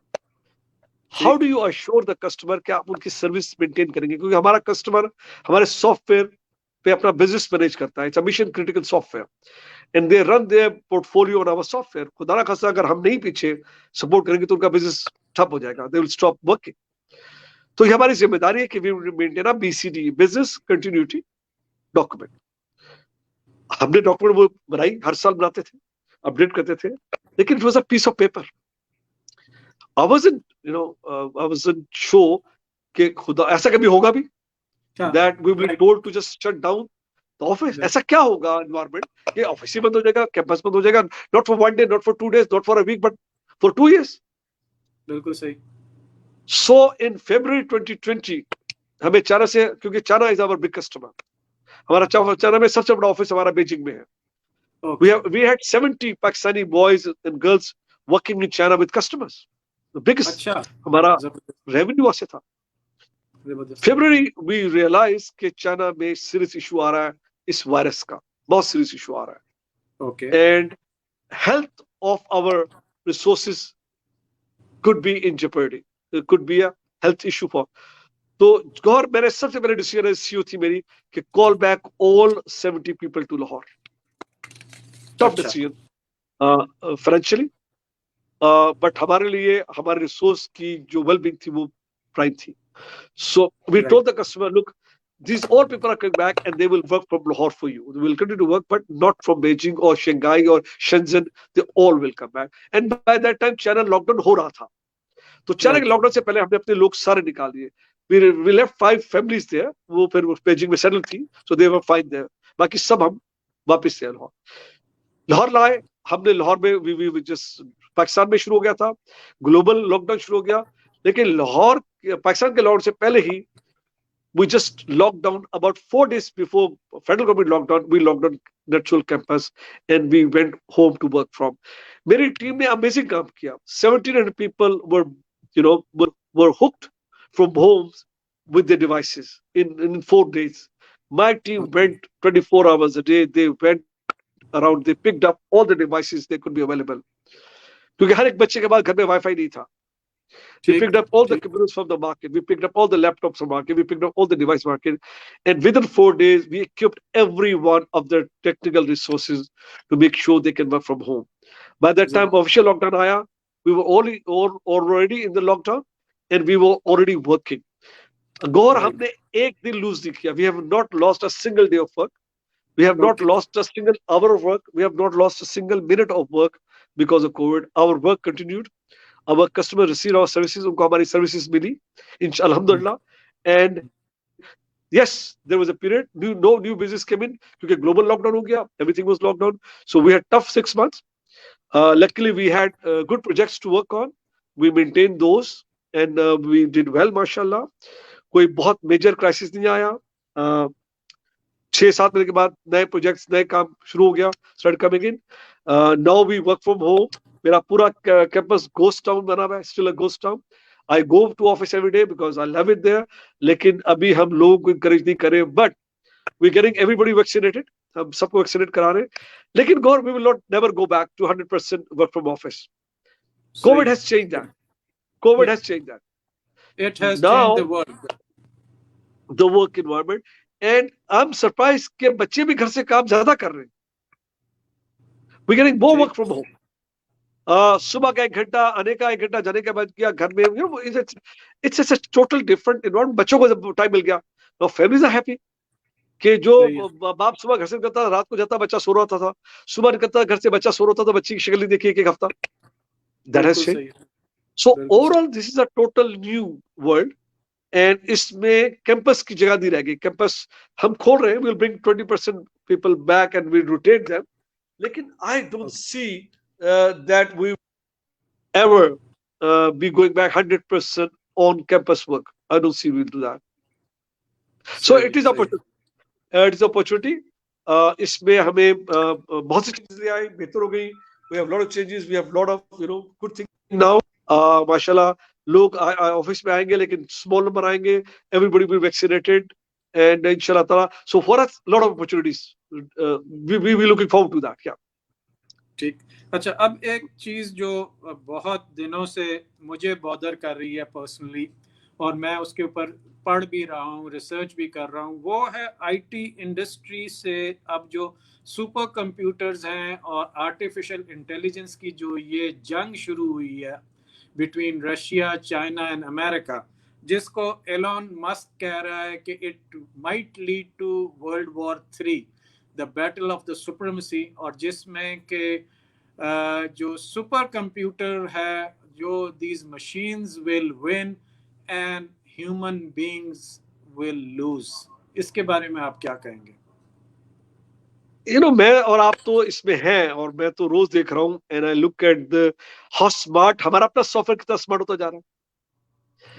how do you assure the customer कि आप उनकी सर्विस मेंटेन करेंगे? क्योंकि हमारा कस्टमर हमारे सॉफ्टवेयर पे अपना बिजनेस मैनेज करता है। It's a mission critical software and they run their portfolio on our software. खुदा ना खास्ता अगर हम नहीं पीछे सपोर्ट करेंगे तो उनका बिजनेस ठप हो जाएगा, दे विल स्टॉप वर्किंग। तो ये हमारी जिम्मेदारी है कि we maintain a BCD, business continuity document. हमने डॉक्यूमेंट वो बनाई, हर साल बनाते थे, अपडेट करते थे, लेकिन it was a piece of paper. I wasn't sure कि खुदा ऐसा कभी होगा भी, that we will be told to just shut down the office. ऐसा क्या होगा environment कि ऑफिस ही बंद हो जाएगा, कैंपस बंद हो जाएगा, not for 1 day, not for 2 days, not for a week, but for 2 years. बिल्कुल सही। So in February 2020 हमें चाइना से, क्योंकि China is our big customer, हमारा चाइना में सबसे बड़ा ऑफिस हमारा बीजिंग में है। We had 70 Pakistani boys and girls working in China with customers. The biggest अच्छा, हमारा जबरदस्त रेवेन्यू वहां से था. जबरदस्त. February we realized कि चाइना में सीरियस इशू आ रहा है इस वायरस का, बहुत सीरियस इशू आ रहा है. Okay. And health of our resources could be in jeopardy. It could be a health issue for. तो गौर मेरे सबसे पहले डिसीजन सीईओ थी मेरी कि call back all 70 people to Lahore. Tough अच्छा. डिसीजन फाइनेंशियली, बट हमारे लिए हमारे रिसोर्स की जो वेलबींग थी वो प्राइम थी. So we Right. told the customer, look, these all people are coming back and they will work from Lahore for you. They will continue to work, but not from Beijing or Shanghai or Shenzhen. They all will come back. And by that time, China lockdown हो रहा था. तो China के Right. Lockdown से पहले हमने अपने लोग सारे निकाल दिए. We left 5 families there. वो फिर बेजिंग में सेटल थी, so they were fine there. बाकी सब हम वापस थे लाहौर. लाहौर लाए हमने. लाहौर में we just पाकिस्तान में शुरू हो गया था, ग्लोबल लॉकडाउन शुरू हो गया. लेकिन लाहौर पाकिस्तान के लॉकडाउन से पहले ही we just locked down about 4 days before federal government lockdown. We locked down natural campus and we went home to work from. मेरी टीम ने अमेजिंग काम किया. 1700 people were hooked from homes with their devices in 4 days. My team went 24 hours a day. They went around. They picked up all the devices they could be available. क्योंकि हर एक बच्चे के पास घर में wifi नहीं था. We picked up all the computers from the market. We picked up all the laptops from the market. We picked up all the device market. And within 4 days, we equipped every one of the technical resources to make sure they can work from home. By that time, official lockdown आया, we were already in the lockdown and we were already working. गौर हमने एक दिन lose नहीं किया. We have not lost a single day of work. We have not lost a single hour of work. We have not lost a single minute of work because of COVID. Our work continued. Our customer received our services. उनको हमारी services milli, alhamdulillah. And yes, there was a period no new business came in क्योंकि global lockdown हो गया. Everything was locked down. So we had tough 6 months. Luckily, we had good projects to work on. We maintained those and we did well, mashallah. कोई बहुत major crisis नहीं आया. 6-7 महीने के बाद नए प्रोजेक्ट्स, नए काम शुरू हो गया, start coming in. Now we work from home. मेरा पूरा कैंपस गोस्ट टाउन बना हुआ है, still a ghost town. I go to office every day because I love it there. लेकिन अभी हम लोगों को इंकरेज नहीं करें, but we getting everybody vaccinated. हम सबको वैक्सीनेट करा रहे हैं. लेकिन गौर we will not never go back to 100% work from office. COVID has changed that. COVID has changed that. It has now changed the world. The work environment. And I'm surprised कि बच्चे भी घर से काम ज्यादा कर रहे हैं. We're getting more work from home. सुबह का 1 घंटा, आने का 1 घंटा, जाने के बाद किया घर में. It's a total different environment. बच्चों को जब टाइम मिल गया, now families are happy. कि जो बाप सुबह घर से निकलता, रात को जाता, बच्चा सो रहा था. सुबह निकलता घर से, बच्चा सो रहा था, तो बच्ची की शक्ल नहीं देखी 1 हफ्ता. That has changed. So overall, this is a total new world. And इसमें कैंपस की जगह नहीं रह गई. कैंपस हम खोल रहे हैं, we'll bring 20% people back and we'll rotate them. लेकिन I don't see that we ever be going back 100% on campus work. I don't see we'll do that. So it is opportunity. It is opportunity. इसमें हमें बहुत सी चीजें आई, बेहतर हो गई. We have a lot of changes. We have a lot of good things now. माशाल्लाह लोग office में आएंगे, लेकिन स्मॉल नंबर आएंगे. एवरीबॉडी विल वैक्सीनेटेड एंड इंशाल्लाह ताला. So for us lot of opportunities. We looking forward to that. क्या ठीक. अच्छा, अब एक चीज जो बहुत दिनों से मुझे बॉदर कर रही है पर्सनली, और मैं उसके ऊपर पढ़ भी रहा हूँ, रिसर्च भी कर रहा हूँ, वो है आईटी इंडस्ट्री से अब जो सुपर कंप्यूटर्स हैं और आर्टिफिशियल इंटेलिजेंस की जो ये जंग शुरू हुई है between Russia, China and America, जिसको एलोन मस्क कह रहा है कि it might lead to world war 3, the battle of the supremacy, और जिसमें के जो सुपर कंप्यूटर है, जो these machines will win and human beings will lose. इसके बारे में आप क्या कहेंगे? मैं और आप तो इसमें हैं, और मैं तो रोज देख रहा हूँ. And I look at the how smart हमारा अपना सॉफ्टवेयर कितना स्मार्ट होता जा रहा है.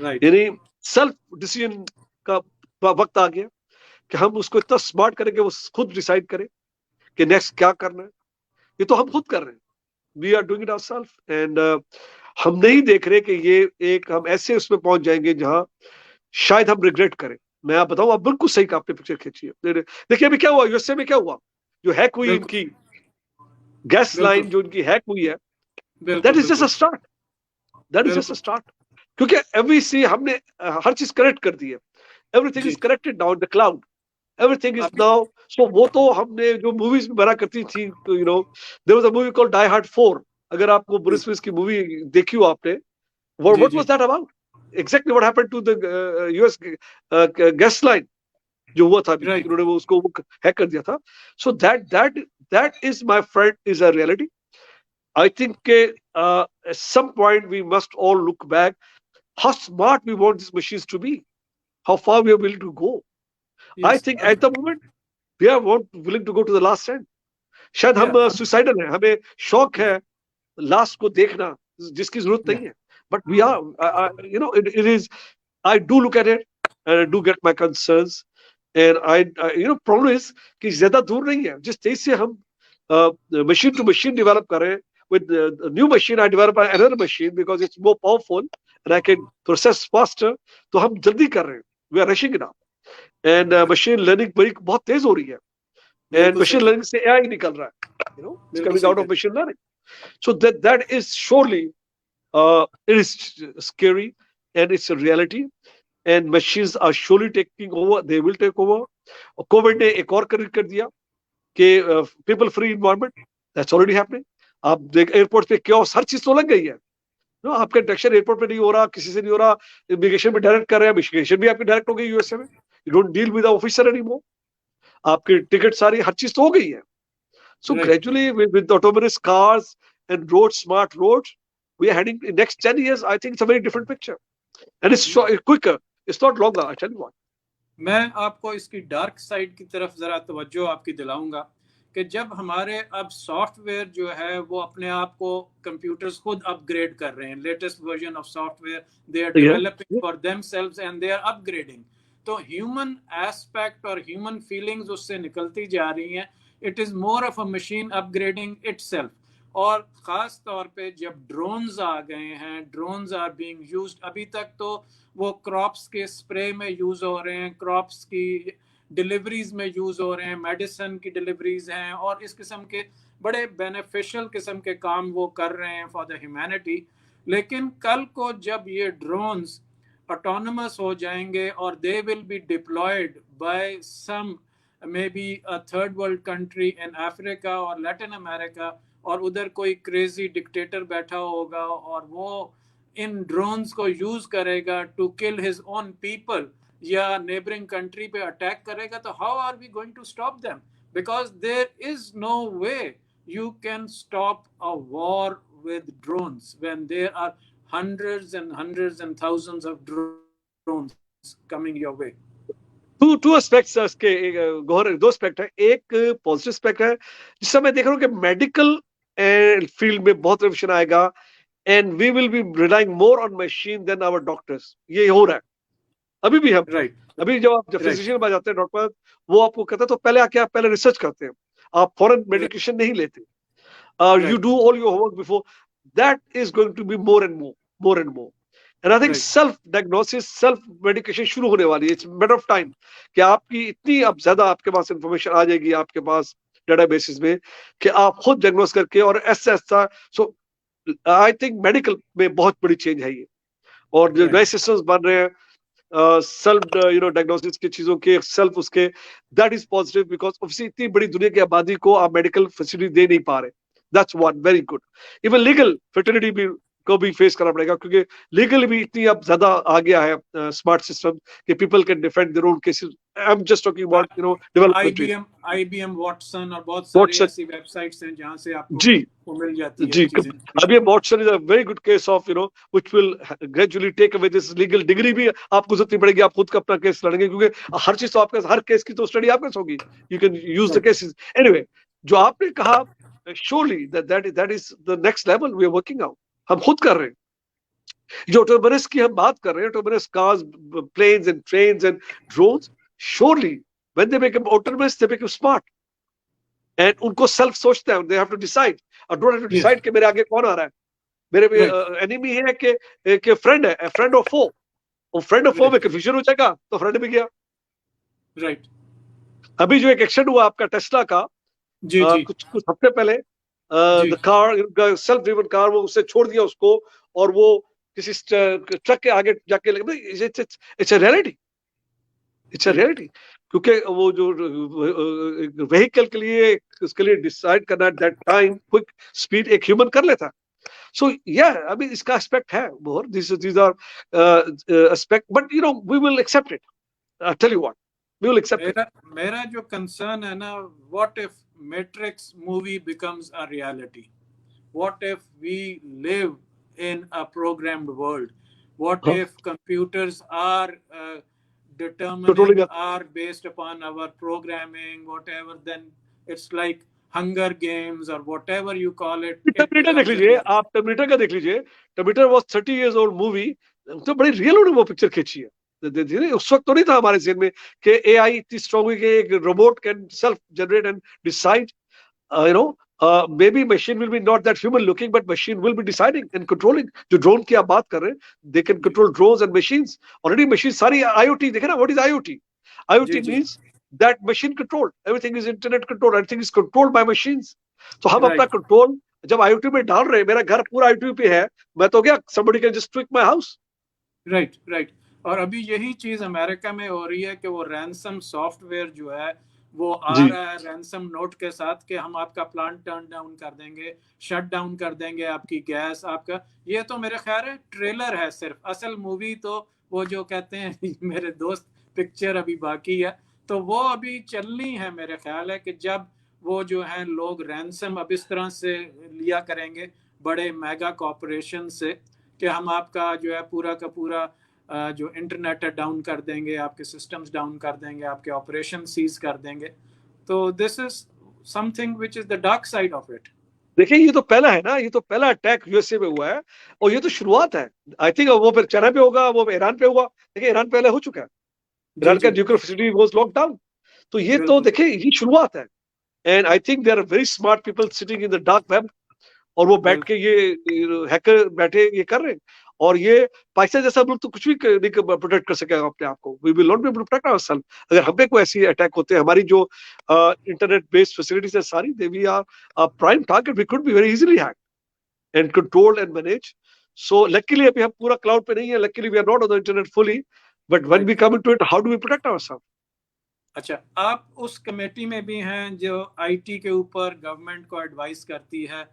राइट. यानी सेल्फ डिसीजन का वक्त आ गया कि हम उसको इतना स्मार्ट करें कि वो खुद डिसाइड करे कि नेक्स्ट क्या करना है. ये तो हम खुद कर रहे हैं. We are doing it ourself and हम नहीं देख रहे कि ये एक हम ऐसे उसमें पहुंच जाएंगे जहां शायद हम रिग्रेट करें। मैं आप बताऊं, आप बिल्कुल सही का आपने पिक्चर खींची है। देखिए अभी क्या हुआ यूएसए में, क्या हुआ, जो हैक हुई बिल्कुल इनकी गैस लाइन बिल्कुल जो इनकी हैक हुई है, दैट बिल्कुल इज जस्ट अ बिल्कुल start, that is just a बिल्कुल स्टार्ट। क्योंकि एवरी सी हमने हर चीज करेक्ट कर दी है, एवरीथिंग जी is corrected now in the cloud, everything is अभी नाउ। सो वो तो हमने जो मूवीज में बना करती थी, you know, there was a movie called Die Hard 4, अगर आपको जी ब्रूस विलिस की मूवी देखी हो आपने, जी व्हाट जी was that about, exactly what happened to the US gas line जो हुआ था अभी, राइट उन्होंने वो उसको हैक कर दिया था। So that is my friend is a reality. I think के at some point we must all look back how smart we want these machines to be, how far we are willing to go. I yes think अभी at the moment we are not willing to go to the last end. शायद या हम अब suicidal हैं, हमें शौक है last को देखना जिसकी जरूरत या नहीं है, but we are you know it is, I do look at it and I do get my concerns. And problem is कि ज्यादा दूर नहीं है, जिस तेज से हम machine to machine develop कर रहे हैं, with a new machine I develop another machine because it's more powerful and I can process faster. तो हम जल्दी कर रहे हैं, we are rushing it up. And machine learning बड़ी बहुत तेज हो रही है, and बिल्कुल सही machine कह learning से AI निकल रहा है, it's बिल्कुल coming सही out of कह machine learning. So that is surely it is scary and it's a reality. And machines are surely taking over, they will take over. Covid ने एक और कर दिया कि people free environment, that's already happening. आप देख airport पे क्या हर चीज तो लग गई है, नो आपका इंटरेक्शन एयरपोर्ट पे नहीं हो रहा, किसी से नहीं हो रहा, इमिग्रेशन में डायरेक्ट कर रहे हैं, इमिग्रेशन भी आपकी डायरेक्ट हो गई यूएसए में, you don't deal with officer any more, आपकी टिकट सारी हर चीज तो हो गई है। So right gradually with autonomous cars and road smart roads, we are heading in next 10 years. I think it's a very different picture and it's quicker, it's not longer, I tell you what. मैं आपको इसकी dark side की तरफ जरा तवज्जो आपकी दिलाऊंगा कि जब हमारे अब सॉफ्टवेयर जो है वो अपने आप को कंप्यूटर्स खुद अपग्रेड कर रहे हैं, latest version of software they are Yeah, developing for themselves and they are upgrading, तो ह्यूमन एस्पेक्ट और ह्यूमन फीलिंग्स उससे निकलती जा रही हैं। It is more of a machine upgrading itself. और ख़ास तौर पे जब ड्रोन्स आ गए हैं, ड्रोन्स आर बीइंग यूज्ड, अभी तक तो वो क्रॉप्स के स्प्रे में यूज़ हो रहे हैं, क्रॉप्स की डिलीवरीज में यूज़ हो रहे हैं, मेडिसिन की डिलीवरीज हैं, और इस किस्म के बड़े बेनिफिशियल किस्म के काम वो कर रहे हैं फॉर द ह्यूमैनिटी। लेकिन कल को जब ये ड्रोन्स ऑटोनमस हो जाएंगे और they will be deployed by some maybe a third world country in Africa और लैटिन अमेरिका, और उधर कोई क्रेजी डिक्टेटर बैठा होगा और वो इन ड्रोन्स को यूज करेगा to kill his own people या नेबरिंग कंट्री पे अटैक करेगा, तो how are we going to stop them? Because there is no way you can stop a war with drones when there are hundreds and thousands of drones coming your way. Two aspects है इसके, गौर दो aspect है, एक positive aspect है जिससे मैं देख रहा हूँ कि मेडिकल फील्ड में बहुत रेवोल्यूशन आएगा and we will be relying more on machine than our doctors. ये हो रहा है अभी भी। हम Right, अभी जब right, फिजिशियन में जाते हैं डॉक्टर, वो आपको कहता है तो पहले आके आप पहले रिसर्च करते हैं, आप फॉरेन right, मेडिकेशन नहीं लेते, you right, do all your homework before. That is going to be more and more. And I think right. self diagnosis, self medication शुरू होने वाली है। It's a matter of time कि आपकी इतनी अब ज्यादा आपके पास इंफॉर्मेशन आ जाएगी आपके पास डेटाबेसिस में कि आप खुद डायग्नोस करके और ऐसा ऐसा। सो आई थिंक मेडिकल में बहुत बड़ी चेंज है ये, और जो Right. नए सिस्टम्स बन रहे हैं सेल्फ डायग्नोसिस की चीजों के, सेल्फ उसके, that is positive because obviously इतनी बड़ी दुनिया की आबादी को आप मेडिकल फैसिलिटी दे नहीं पा रहे। That's one very good. Even legal fertility भी को भी फेस करना पड़ेगा क्योंकि लीगल भी इतनी अब ज्यादा आ गया है स्मार्ट सिस्टम कि people can defend their own cases. I am just talking about developed countries. IBM Watson और बहुत सारी ऐसी वेबसाइट्स हैं जहां से आपको जी वो मिल जाती है जी, चीजें। अब ये Watson is a very good case of which will gradually take away this legal degree भी आपको जरूरत नहीं पड़ेगी, आप खुद का अपना केस लड़ेंगे क्योंकि हर चीज तो आपके, हर केस की तो स्टडी आपके होगी, you can use the cases. Anyway, जो आपने कहा surely that is the next level we are working out, हम खुद कर रहे हैं। जो ऑटोनोमस की हम बात कर रहे हैं, autonomous cars, planes and trains and drones, surely when they become autonomous they become smart and उनको सेल्फ सोचते हैं, दे हैव टू डिसाइड और don't have to Yes. Decide कि मेरे आगे कौन आ रहा है, मेरे Right. एनिमी है कि फ्रेंड है, फ्रेंड और फो। और फ्रेंड और फो में Right. कंफ्यूजन हो जाएगा तो फ्रेंड भी गया। Right. अभी जो एक एक्सीडेंट हुआ आपका टेस्ला का, जी जी कुछ कुछ हफ्ते पहले, जी the car, self driven car, वो उससे छोड़ दिया उसको, और वो किसी ट्रक के आगे जाके लगे। It's a reality, it's a जी रियलिटी। क्योंकि वो जो व्हीकल के लिए, उसके लिए डिसाइड करना eight that time quick speed एक ह्यूमन कर लेता। सो या अभी इसका एस्पेक्ट है मोर, these are aspect, but we will accept it. I tell you what, we will accept it. मेरा मेरा जो कंसर्न है ना, what if matrix movie becomes a reality, what if we live in a programmed world, what हाँ, if computers are determining controlling us. are based upon our programming, whatever, then it's like Hunger Games or whatever you call it, it terminator देख becomes a लीजिए, reality. आप terminator का देख लीजिए। Terminator was 30 years old movie, तो बड़ी real उन्होंने वो पिक्चर खींची है। उस वक्त तो नहीं था हमारे जहन में कि एआई इतनी स्ट्रांग हुई कि एक robot can self generate and decide, maybe machine will be not that human looking, but machine will be deciding and controlling. जो ड्रोन की आप बात कर रहे हैं, they can ji control drones and machines. Already machine सारी IoT देखे ना, what is IoT? Ji IoT ji means that machine controlled, everything is internet controlled, everything is controlled by machines. तो हम अपना राइट कंट्रोल जब IoT में डाल रहे हैं, मेरा घर पूरा IoT पे है, मैं तो क्या, somebody can just tweak my house. Right right. और अभी यही चीज अमेरिका में हो रही है कि वो रैंसम सॉफ्टवेयर जो है वो आ जी रहा है रैंसम नोट के साथ कि हम आपका प्लांट टर्न डाउन कर देंगे, शट डाउन कर देंगे आपकी गैस आपका। ये तो मेरे ख्याल है ट्रेलर है सिर्फ, असल मूवी तो वो जो कहते हैं मेरे दोस्त पिक्चर अभी बाकी है, तो वो अभी चलनी है। मेरे ख्याल है कि जब वो जो है लोग रैंसम अब इस तरह से लिया करेंगे बड़े मेगा कॉरपोरेशन से कि हम आपका जो है पूरा का पूरा जो इंटरनेट है डाउन कर देंगे, आपके सिस्टम्स डाउन कर देंगे, आपके ऑपरेशन सीज कर देंगे। तो this is something which is the dark side of it. देखिए, ये तो पहला है ना, ये तो पहला अटैक यूएसए में हुआ है, और ये तो शुरुआत है। आई थिंक वो फिर चाइना पे होगा, वो ईरान पे हुआ। देखिए, ईरान पहले हो चुका है, जी ईरान का जी nuclear facility was lock down. तो ये तो बिल्कुल देखिए, ये शुरुआत है। And I think there are very smart people sitting in the dark web, और वो बैठ के बिल्कुल। ये हैकर बैठे ये कर रहे हैं। और ये पाकिस्तान जैसा मुल्क तो कुछ भी नहीं प्रोटेक्ट कर सकेगा अपने आप को। We will not be able to protect ourself. अगर हम पे कोई ऐसी अटैक होते हैं, हमारी जो इंटरनेट बेस्ड फैसिलिटीज है सारी, they we are prime target, we could be very easily hacked and controlled and manage. So luckily अभी हम पूरा क्लाउड पे नहीं है, luckily we are not on the internet fully, but when we right. Come into it, how do we protect ourselves? अच्छा, आप उस committee में भी हैं जो आईटी के ऊपर गवर्नमेंट को एडवाइस करती है,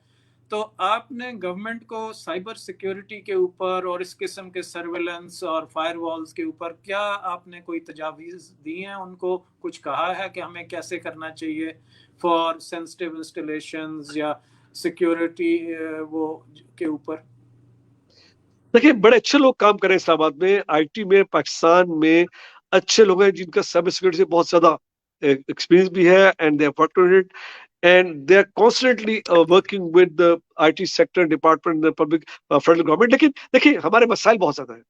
तो आपने गवर्नमेंट को साइबर सिक्योरिटी के ऊपर और इस किस्म के सर्वेलेंस और फायरवॉल्स के ऊपर क्या आपने कोई तजावीज़ दी हैं? उनको कुछ कहा है कि हमें कैसे करना चाहिए फॉर सेंसिटिव इंस्टॉलेशंस या सिक्योरिटी वो के ऊपर? देखिए, बड़े अच्छे लोग काम कर रहे हैं इस्लामाबाद में, आईटी में, पाकिस्तान में अच्छे लोग हैं जिनका साइबर सिक्योरिटी से बहुत ज्यादा एक्सपीरियंस भी है, and they have worked on it, and they are constantly working with the IT sector department, the public federal government. लेकिन देखिए, हमारे मसाइल बहुत ज्यादा है,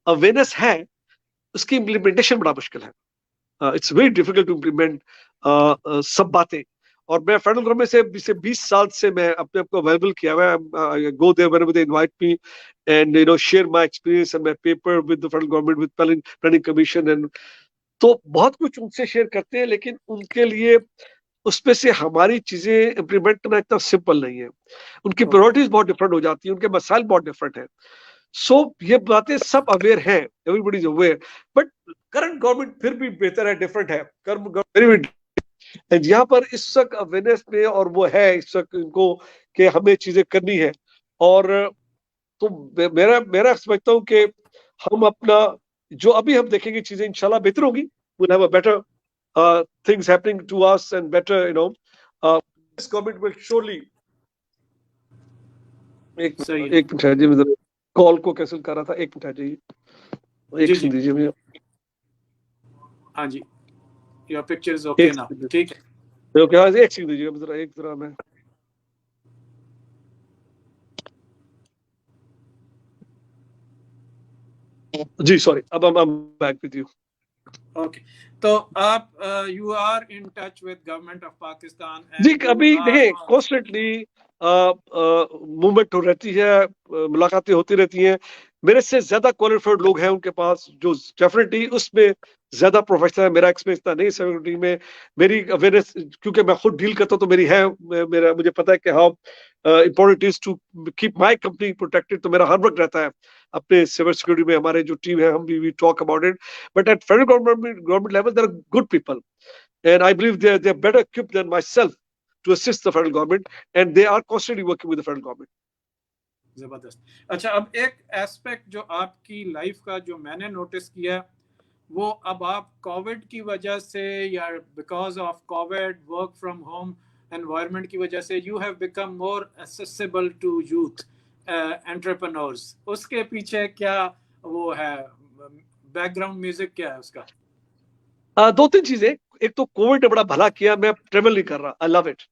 अवेयरनेस है, उसकी इम्प्लीमेंटेशन बड़ा मुश्किल है। It's very difficult to implement सब बातें। और मैं फेडरल गवर्नमेंट से पिछले 20 साल से मैं अपने आप को अवेलेबल किया हुआ है, go there whenever they invite me, and share my experience and my paper with the federal government, with planning commission, and तो बहुत कुछ उनसे शेयर करते हैं। लेकिन उनके लिए उसमें से हमारी चीजें इम्प्लीमेंट करना इतना सिंपल नहीं है। उनकी ओके। प्रायोरिटीज बहुत डिफरेंट हो जाती है, उनके मसाइल बहुत डिफरेंट है। सो ये बातें सब अवेयर हैं, everybody is aware, but current government फिर भी बेहतर है, डिफरेंट है, यहाँ पर इस वक्त अवेयरनेस में, और वो है इस वक्त इनको कि हमें चीजें करनी है। और तो मेरा मेरा समझता हूँ कि हम अपना जो अभी हम देखेंगे चीजें इंशाल्लाह बेहतर होगी, we'll have a better things happening to us and better, this government will surely। एक सही है। एक मिनट है जी, मैं जरा कॉल को कैंसिल कर रहा था, एक मिनट है जी, जी एक जी सुन दीजिए भैया, हाँ जी, योर पिक्चर इज ओके एक नाउ, सेकंड, ठीक है। ओके, हाँ एक सेकंड दीजिए जरा, एक जरा मैं, जी सॉरी, अब I'm back with you। Okay, तो आप you are in touch with government of Pakistan जी, एंड यू अभी आर देखें कॉन्स्टेंटली मूवमेंट हो रहती है, मुलाकातें होती रहती हैं। मेरे से ज्यादा क्वालिफाइड लोग हैं उनके पास, जो डेफिनेटली उसमें ज्यादा प्रोफेशनल है। मेरा एक्सपीरियंस इतना नहीं सिक्योरिटी में, मेरी अवेयरनेस क्योंकि मैं खुद डील करता हूँ तो मेरी है। मेरा मुझे पता है कि how important is to keep my company protected. तो मेरा हर वक्त रहता है अपने सिविल सिक्योरिटी में। हमारे जो टीम है, हम we talk about it, but at federal government level there are good people, and I believe they're better equipped than myself to assist the federal government, and they are constantly working with the federal government. जबरदस्त। अच्छा, अब एक aspect जो आपकी life का जो मैंने notice किया, वो अब आप कोविड की वजह से या because of covid work from home environment की वजह से you have become more accessible to youth entrepreneurs. उसके पीछे क्या वो है, बैकग्राउंड म्यूजिक क्या है उसका? दो तीन चीजें। एक तो कोविड ने बड़ा भला किया, मैं ट्रेवल नहीं कर रहा। आई love it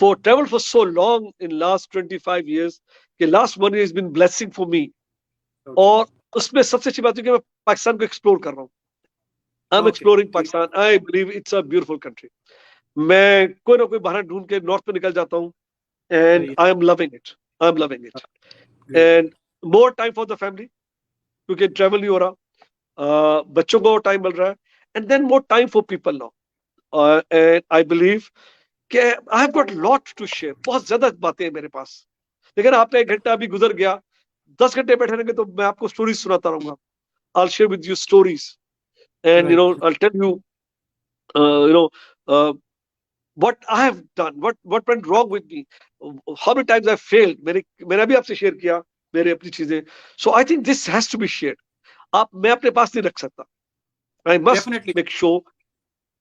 for travel for so long in last 25 years कि last 1 year has been blessing for me। और उसमें सबसे अच्छी बात है कि मैं पाकिस्तान को एक्सप्लोर कर रहा हूँ। I am exploring Pakistan. I believe it's a beautiful country. मैं कोई ना कोई बहाना ढूंढ के नॉर्थ में निकल जाता हूँ, and I am loving it. I am loving it, and more time for the family क्योंकि ट्रेवल नहीं हो रहा, बच्चों को टाइम मिल रहा है, and then more time for people now. And I believe कि I have got lot to share. बहुत ज्यादा बातें हैं मेरे पास, लेकिन आपका 1 घंटा अभी गुजर गया, 10 घंटे बैठे रहेंगे तो मैं आपको स्टोरीज सुनाता रहूंगा। I'll share with you stories, and I'll tell you, you know, what I have done, what went wrong with me, how many times I failed. मैंने भी आपसे शेयर किया मेरे अपनी चीजें। So I think this has to be shared. मैं अपने पास नहीं रख सकता। I must make sure.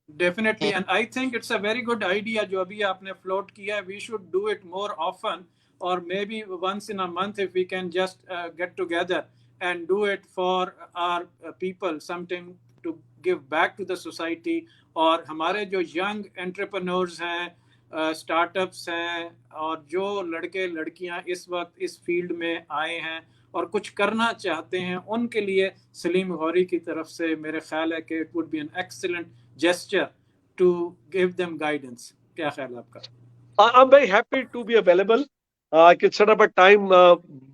Definitely, and I think it's a very good idea जो अभी आपने float किया है. We should do it more often, or maybe once in a month if we can just get together and do it for our people, something to give back to the society. और हमारे जो young entrepreneurs हैं, startups हैं, और जो लड़के लड़कियां इस वक्त इस फील्ड में आए हैं और कुछ करना चाहते हैं, उनके लिए सलीम गौरी की तरफ से मेरे ख्याल है कि it would be an excellent gesture to give them guidance. क्या ख्याल है आपका? I'm very happy to be available. I can set up a time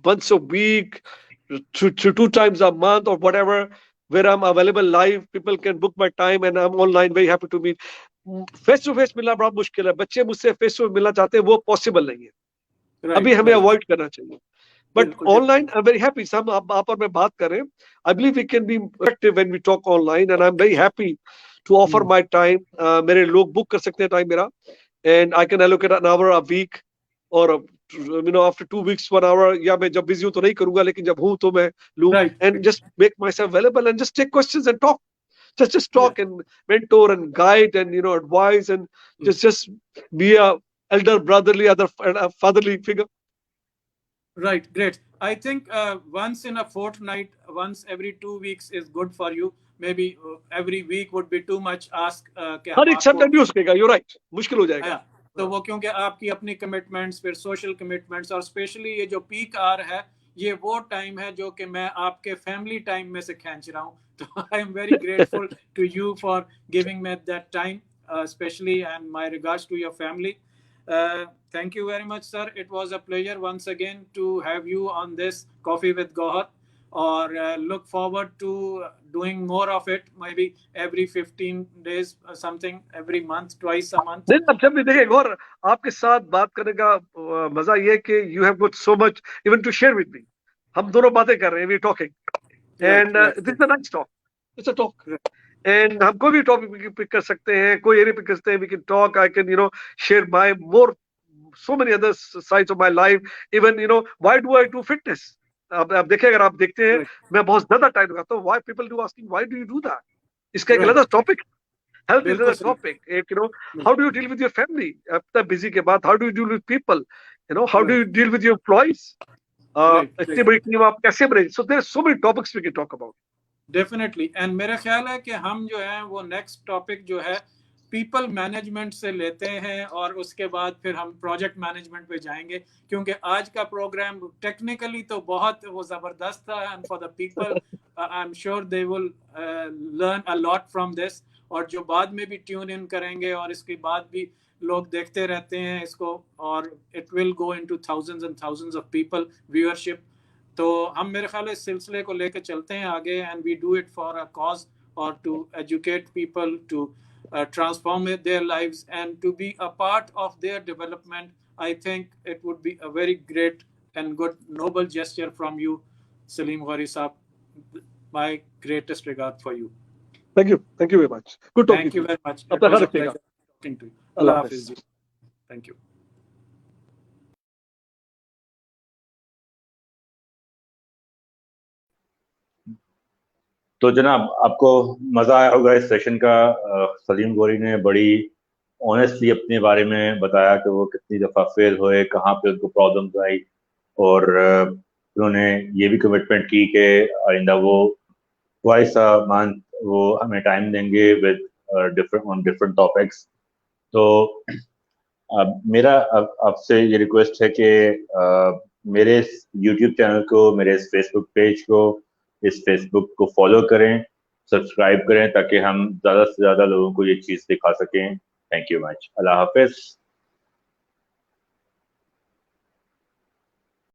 once a week, two times a month or whatever, where I'm available live. People can book my time and I'm online. Very happy to meet. Face to face मिलना बड़ा मुश्किल है। बच्चे मुझसे face to मिलना चाहते हैं, वो पॉसिबल नहीं है। अभी हमें अवॉइड करना चाहिए, but online I am very happy. हम आप और मैं बात करें, I believe we can be effective when we talk online, and I am very happy to offer my time. मेरे लोग बुक कर सकते हैं टाइम मेरा, and I can allocate an hour a week, और आफ्टर 2 weeks 1 hour, या मैं जब बिजी हूं तो नहीं करूंगा, लेकिन जब हूं तो मैं लूं, and just make myself available and just take questions and talk. Just talk and mentor and guide and advise, and just be a elder brotherly, other fatherly figure. Right, great. I think once in a fortnight, once every 2 weeks is good for you. Maybe every week would be too much ask कि हर एक Sunday भी हो सकेगा। You're right, मुश्किल हो जाएगा। तो वो क्योंकि आपकी अपनी कमिटमेंट्स, फिर सोशल कमिटमेंट्स, और स्पेशली ये जो पीक आवर है, ये वो टाइम है जो कि मैं आपके फैमिली टाइम में से खींच रहा हूँ। तो I am very grateful to you for giving me that time, especially, and my regards to your family. Thank you very much, sir. It was a pleasure once again to have you on this Coffee with Gohar, or look forward to doing more of it, maybe every 15 days, something every month, twice a month. नहीं, अब जब भी देखें गौर, आपके साथ बात करने का मजा ये है कि you have got so much even to share with me. हम दोनों बातें कर रहे हैं, we are talking, and this is a nice talk. It's a talk. And हम कोई भी टॉपिक पिक कर सकते हैं, कोई एरिया पिक कर सकते हैं, we can talk. I can share my more so many other sides of my life. Even why do I do fitness? आप देखिए, अगर आप देखते हैं, मैं बहुत ज्यादा टाइम लगाता हूँ। Why people do asking why do you do that? इसका एक अलग topic, health is another topic. एक how do you deal with your family? इतना busy के बाद how do you deal with people? How do you deal with your employees? इतनी बड़ी team आप कैसे manage? So there are so many topics we can talk about. Definitely, and मेरा ख्याल है कि हम जो है वो नेक्स्ट टॉपिक जो है पीपल मैनेजमेंट से लेते हैं, और उसके बाद फिर हम प्रोजेक्ट मैनेजमेंट पे जाएंगे, क्योंकि आज का प्रोग्राम टेक्निकली तो बहुत वो जबरदस्त था, and for the people I'm sure they will learn a lot from this. और जो बाद में भी ट्यून इन करेंगे और इसके बाद भी लोग देखते रहते हैं इसको, और it will go into thousands and thousands of people viewership. तो हम मेरे ख्याल इस सिलसिले को लेकर चलते हैं आगे, and we do it for a cause or to educate people, to transform their lives and to be a part of their development. I think it would be a very great and good noble gesture from you, Salim Ghauri Saab. My greatest regard for you. Thank you very much. Good talking. Thank you very much. It अपना was ख्याल a रखिएगा। pleasure talking to you. Allah Allah Hafiz. Hafiz. Thank you. तो जनाब, आपको मजा आया होगा इस सेशन का। सलीम गौरी ने बड़ी ऑनेस्टली अपने बारे में बताया कि वो कितनी दफ़ा फेल हुए, कहाँ पे उनको प्रॉब्लम्स आई, और उन्होंने ये भी कमिटमेंट की कि आइंदा वो ट्वाइस अ मंथ वो हमें टाइम देंगे विद डिफरेंट टॉपिक्स। तो मेरा आपसे ये रिक्वेस्ट है कि मेरे इस यूट्यूब चैनल को, मेरे इस फेसबुक पेज को, इस फेसबुक को फॉलो करें, सब्सक्राइब करें, ताकि हम ज़्यादा से ज़्यादा लोगों को ये चीज़ दिखा सकें। Thank you much. अल्लाह हाफिज़।